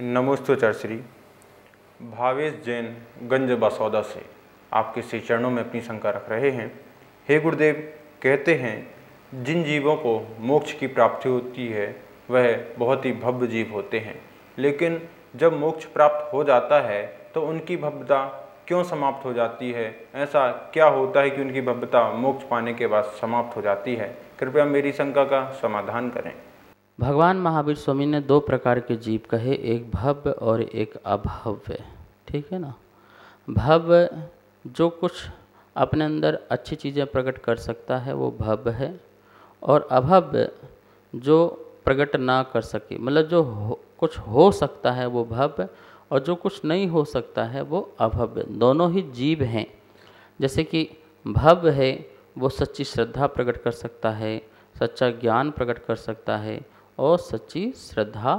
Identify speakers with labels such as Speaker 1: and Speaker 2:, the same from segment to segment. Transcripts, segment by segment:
Speaker 1: नमोस्तुचर्श्री। भावेश जैन गंज बसौदा से आपके श्री चरणों में अपनी शंका रख रहे हैं। हे गुरुदेव, कहते हैं जिन जीवों को मोक्ष की प्राप्ति होती है वह बहुत ही भव्य जीव होते हैं, लेकिन जब मोक्ष प्राप्त हो जाता है तो उनकी भव्यता क्यों समाप्त हो जाती है? ऐसा क्या होता है कि उनकी भव्यता मोक्ष पाने के बाद समाप्त हो जाती है? कृपया मेरी शंका का समाधान करें।
Speaker 2: भगवान महावीर स्वामी ने दो प्रकार के जीव कहे, एक भव्य और एक अभव्य। ठीक है ना। भव्य जो कुछ अपने अंदर अच्छी चीज़ें प्रकट कर सकता है वो भव्य है, और अभव्य जो प्रकट ना कर सके, मतलब जो कुछ हो सकता है वो भव्य, और जो कुछ नहीं हो सकता है वो अभव्य। दोनों ही जीव हैं। जैसे कि भव्य है वो सच्ची श्रद्धा प्रकट कर सकता है, सच्चा ज्ञान प्रकट कर सकता है, और सच्ची श्रद्धा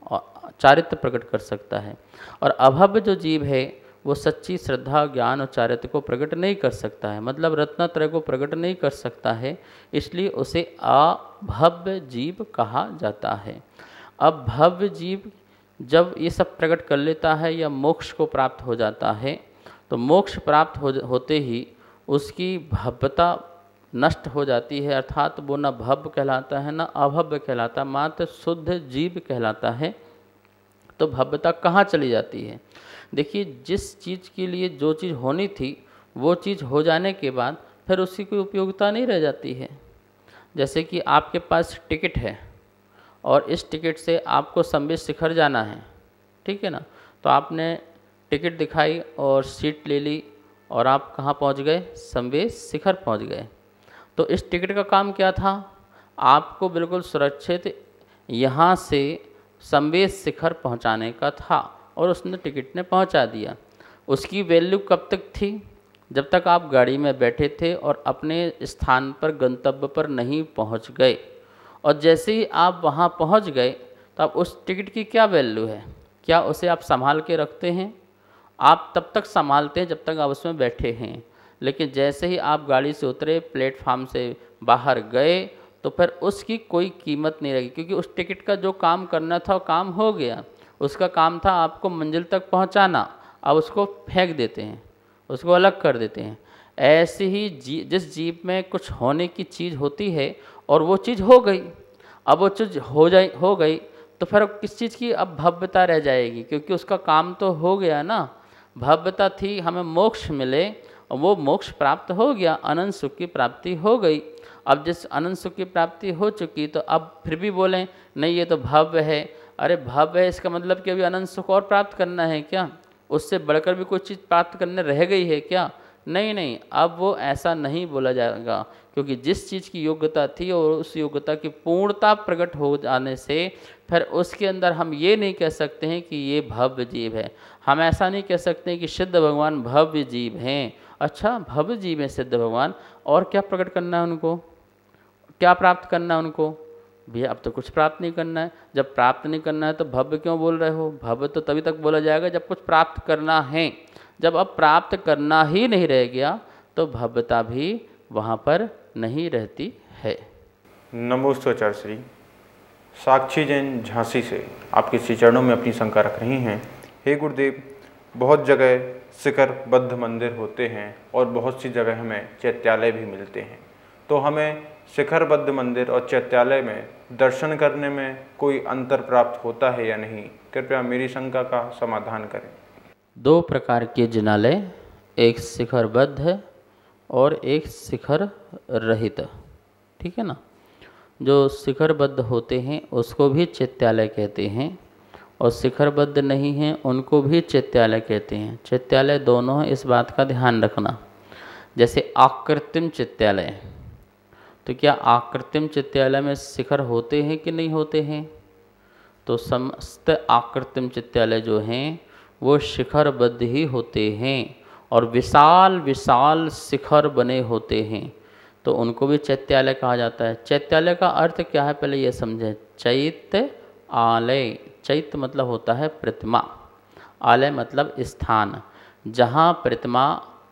Speaker 2: और चारित्र प्रकट कर सकता है। और अभव्य जो जीव है वो सच्ची श्रद्धा, ज्ञान और चारित्र को प्रकट नहीं कर सकता है, मतलब रत्नत्रय को प्रकट नहीं कर सकता है, इसलिए उसे अभव्य जीव कहा जाता है। अब भव्य जीव जब ये सब प्रकट कर लेता है या मोक्ष को प्राप्त हो जाता है, तो मोक्ष प्राप्त होते ही उसकी भव्यता नष्ट हो जाती है, अर्थात वो न भव्य कहलाता है न अभव्य कहलाता, मात्र शुद्ध जीव कहलाता है। तो भव्यता कहाँ चली जाती है? देखिए, जिस चीज़ के लिए जो चीज़ होनी थी वो चीज़ हो जाने के बाद फिर उसकी कोई उपयोगिता नहीं रह जाती है। जैसे कि आपके पास टिकट है और इस टिकट से आपको संवेद शिखर जाना है, ठीक है ना। तो आपने टिकट दिखाई और सीट ले ली और आप कहाँ पहुँच गए? संवेद शिखर पहुँच गए। तो इस टिकट का काम क्या था? आपको बिल्कुल सुरक्षित यहाँ से संवेद शिखर पहुँचाने का था, और उसने टिकट ने पहुँचा दिया। उसकी वैल्यू कब तक थी? जब तक आप गाड़ी में बैठे थे और अपने स्थान पर, गंतव्य पर नहीं पहुँच गए। और जैसे ही आप वहाँ पहुँच गए तो अब उस टिकट की क्या वैल्यू है? क्या उसे आप संभाल के रखते हैं? आप तब तक संभालते हैं जब तक आप उसमें बैठे हैं, लेकिन जैसे ही आप गाड़ी से उतरे, प्लेटफार्म से बाहर गए, तो फिर उसकी कोई कीमत नहीं रहेगी, क्योंकि उस टिकट का जो काम करना था वो काम हो गया। उसका काम था आपको मंजिल तक पहुंचाना, अब उसको फेंक देते हैं, उसको अलग कर देते हैं। ऐसे ही जिस जीव में कुछ होने की चीज़ होती है और वो चीज़ हो गई, अब वो चीज़ हो गई तो फिर किस चीज़ की अब भव्यता रह जाएगी? क्योंकि उसका काम तो हो गया ना। भव्यता थी हमें मोक्ष मिले, और वो मोक्ष प्राप्त हो गया, अनंत सुख की प्राप्ति हो गई। अब जिस अनंत सुख की प्राप्ति हो चुकी, तो अब फिर भी बोलें नहीं ये तो भव्य है। अरे भव्य है, इसका मतलब कि अभी अनंत सुख और प्राप्त करना है क्या? उससे बढ़कर भी कोई चीज़ प्राप्त करने रह गई है क्या? नहीं नहीं, अब वो ऐसा नहीं बोला जाएगा, क्योंकि जिस चीज़ की योग्यता थी और उस योग्यता की पूर्णता प्रकट हो जाने से फिर उसके अंदर हम ये नहीं कह सकते हैं कि ये भव्य जीव है। हम ऐसा नहीं कह सकते हैं कि सिद्ध भगवान भव्य जीव हैं। अच्छा, भव्य जीव हैं सिद्ध भगवान, और क्या प्रकट करना है उनको? क्या प्राप्त करना है उनको? भैया अब तो कुछ प्राप्त नहीं करना है। जब प्राप्त नहीं करना है तो भव्य क्यों बोल रहे हो? भव्य तो तभी तक बोला जाएगा जब कुछ प्राप्त करना है। जब अब प्राप्त करना ही नहीं रह गया तो भव्यता भी वहाँ पर नहीं रहती है।
Speaker 1: नमोस्तुचर्श्री। साक्षी जैन झांसी से आपके श्री चरणों में अपनी शंका रख रही हैं। हे गुरुदेव, बहुत जगह शिखरबद्ध मंदिर होते हैं और बहुत सी जगह हमें चैत्यालय भी मिलते हैं, तो हमें शिखरबद्ध मंदिर और चैत्यालय में दर्शन करने में कोई अंतर प्राप्त होता है या नहीं? कृपया मेरी शंका का समाधान करें।
Speaker 2: दो प्रकार के जिनालय, एक शिखरबद्ध है और एक शिखर रहित, ठीक है ना। जो शिखरबद्ध होते हैं उसको भी चैत्यालय कहते हैं, और शिखरबद्ध नहीं हैं उनको भी चैत्यालय कहते हैं। चैत्यालय दोनों हैं, इस बात का ध्यान रखना। जैसे आकृत्रिम चैत्यालय, तो क्या आकृत्रिम चैत्यालय में शिखर होते हैं कि नहीं होते हैं? तो समस्त आकृत्रिम चैत्यालय जो हैं वो शिखरबद्ध ही होते हैं, और विशाल विशाल शिखर बने होते हैं, तो उनको भी चैत्यालय कहा जाता है। चैत्यालय का अर्थ क्या है पहले ये समझें। चैत्य आलय, चैत्य मतलब होता है प्रतिमा, आलय मतलब स्थान। जहाँ प्रतिमा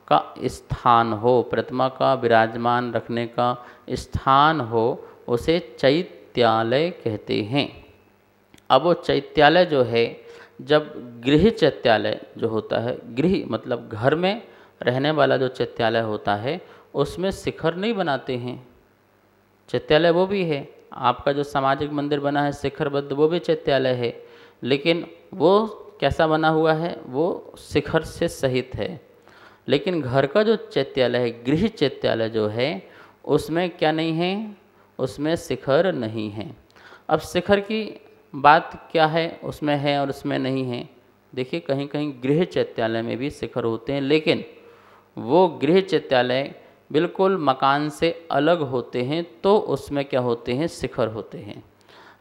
Speaker 2: का स्थान हो, प्रतिमा का विराजमान रखने का स्थान हो, उसे चैत्यालय कहते हैं। अब वो चैत्यालय जो है जब गृह चैत्यालय जो होता है, गृह मतलब घर में रहने वाला जो चैत्यालय होता है उसमें शिखर नहीं बनाते हैं। चैत्यालय वो भी है, आपका जो सामाजिक मंदिर बना है शिखरबद्ध वो भी चैत्यालय है, लेकिन वो कैसा बना हुआ है, वो शिखर से सहित है। लेकिन घर का जो चैत्यालय है, गृह चैत्यालय जो है, उसमें क्या नहीं है, उसमें शिखर नहीं है। अब शिखर की बात क्या है, उसमें है और उसमें नहीं है। देखिए कहीं कहीं गृह चैत्यालय में भी शिखर होते हैं, लेकिन वो गृह चैत्यालय बिल्कुल मकान से अलग होते हैं, तो उसमें क्या होते हैं, शिखर होते हैं।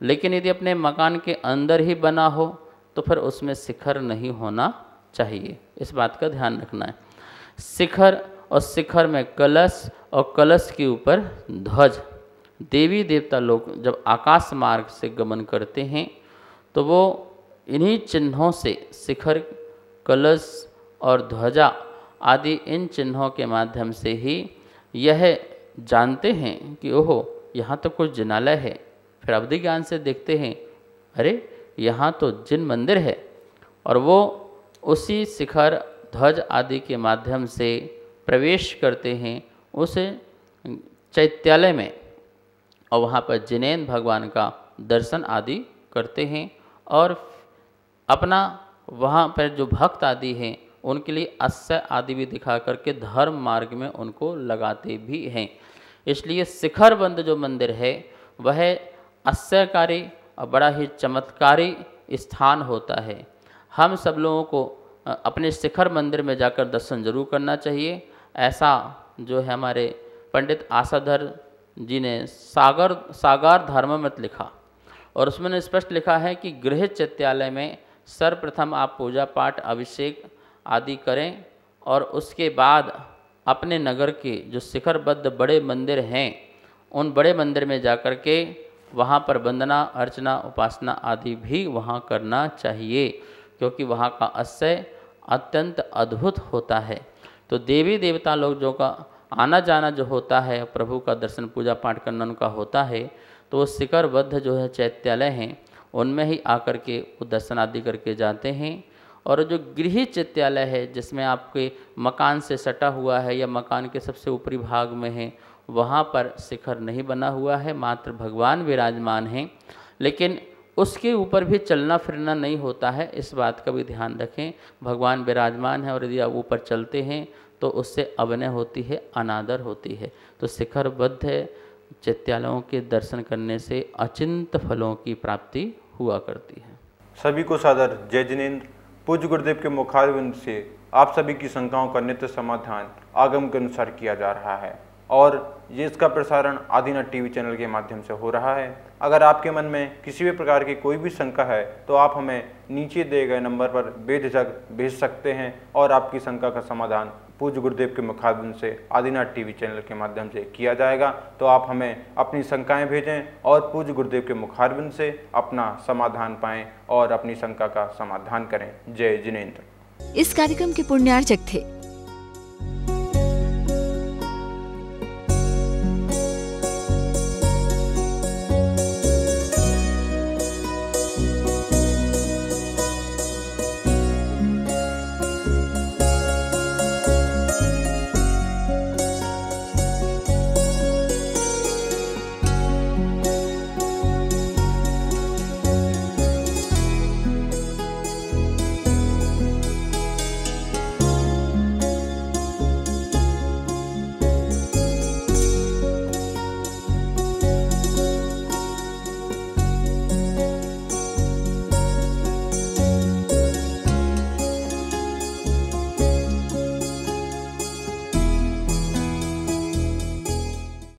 Speaker 2: लेकिन यदि अपने मकान के अंदर ही बना हो तो फिर उसमें शिखर नहीं होना चाहिए, इस बात का ध्यान रखना है। शिखर और शिखर में कलश और कलश के ऊपर ध्वज। देवी देवता लोग जब आकाश मार्ग से गमन करते हैं तो वो इन्हीं चिन्हों से, शिखर, कलश और ध्वजा आदि इन चिन्हों के माध्यम से ही यह जानते हैं कि ओहो यहाँ तो कुछ जिनालय है। फिर अवधि ज्ञान से देखते हैं, अरे यहाँ तो जिन मंदिर है, और वो उसी शिखर, ध्वज आदि के माध्यम से प्रवेश करते हैं उस चैत्यालय में, और वहाँ पर जिनेंद्र भगवान का दर्शन आदि करते हैं, और अपना वहाँ पर जो भक्त आदि हैं उनके लिए अस्य आदि भी दिखा करके धर्म मार्ग में उनको लगाते भी हैं। इसलिए शिखरबंद जो मंदिर है वह आश्चर्यकारी और बड़ा ही चमत्कारी स्थान होता है। हम सब लोगों को अपने शिखर मंदिर में जाकर दर्शन जरूर करना चाहिए। ऐसा जो है हमारे पंडित आशाधर जी ने सागर धर्ममत लिखा, और उसमें स्पष्ट लिखा है कि गृह चैत्यालय में सर्वप्रथम आप पूजा पाठ, अभिषेक आदि करें, और उसके बाद अपने नगर के जो शिखरबद्ध बड़े मंदिर हैं उन बड़े मंदिर में जाकर के वहाँ पर वंदना, अर्चना, उपासना आदि भी वहाँ करना चाहिए, क्योंकि वहाँ का आश्रय अत्यंत अद्भुत होता है। तो देवी देवता लोग जो का आना जाना जो होता है, प्रभु का दर्शन पूजा पाठ करना उनका होता है, तो वो शिखरबद्ध जो है चैत्यालय हैं उनमें ही आकर के वो दर्शन आदि करके जाते हैं। और जो गृह चैत्यालय है जिसमें आपके मकान से सटा हुआ है या मकान के सबसे ऊपरी भाग में है, वहाँ पर शिखर नहीं बना हुआ है, मात्र भगवान विराजमान हैं, लेकिन उसके ऊपर भी चलना फिरना नहीं होता है, इस बात का भी ध्यान रखें। भगवान विराजमान है और यदि आप ऊपर चलते हैं तो उससे अवनय होती है, अनादर होती है। तो शिखरबद्ध चैत्यालयों के दर्शन करने से अचिंत फलों की प्राप्ति हुआ करती है।
Speaker 1: सभी को सादर जय जिनेंद्र। पूज्य गुरुदेव के मुखारविंद से आप सभी की शंकाओं का नित्य समाधान आगम के अनुसार किया जा रहा है, और ये इसका प्रसारण आदिनाथ टीवी चैनल के माध्यम से हो रहा है। अगर आपके मन में किसी भी प्रकार की कोई भी शंका है तो आप हमें नीचे दिए गए नंबर पर बेझिझक भेज सकते हैं, और आपकी शंका का समाधान पूज्य गुरुदेव के मुखारविंद से आदिनाथ टीवी चैनल के माध्यम से किया जाएगा। तो आप हमें अपनी शंकाएं भेजें और पूज्य गुरुदेव के मुखारविंद से अपना समाधान पाएं और अपनी शंका का समाधान करें। जय जिनेंद्र।
Speaker 3: इस कार्यक्रम के पुण्यार्चक थे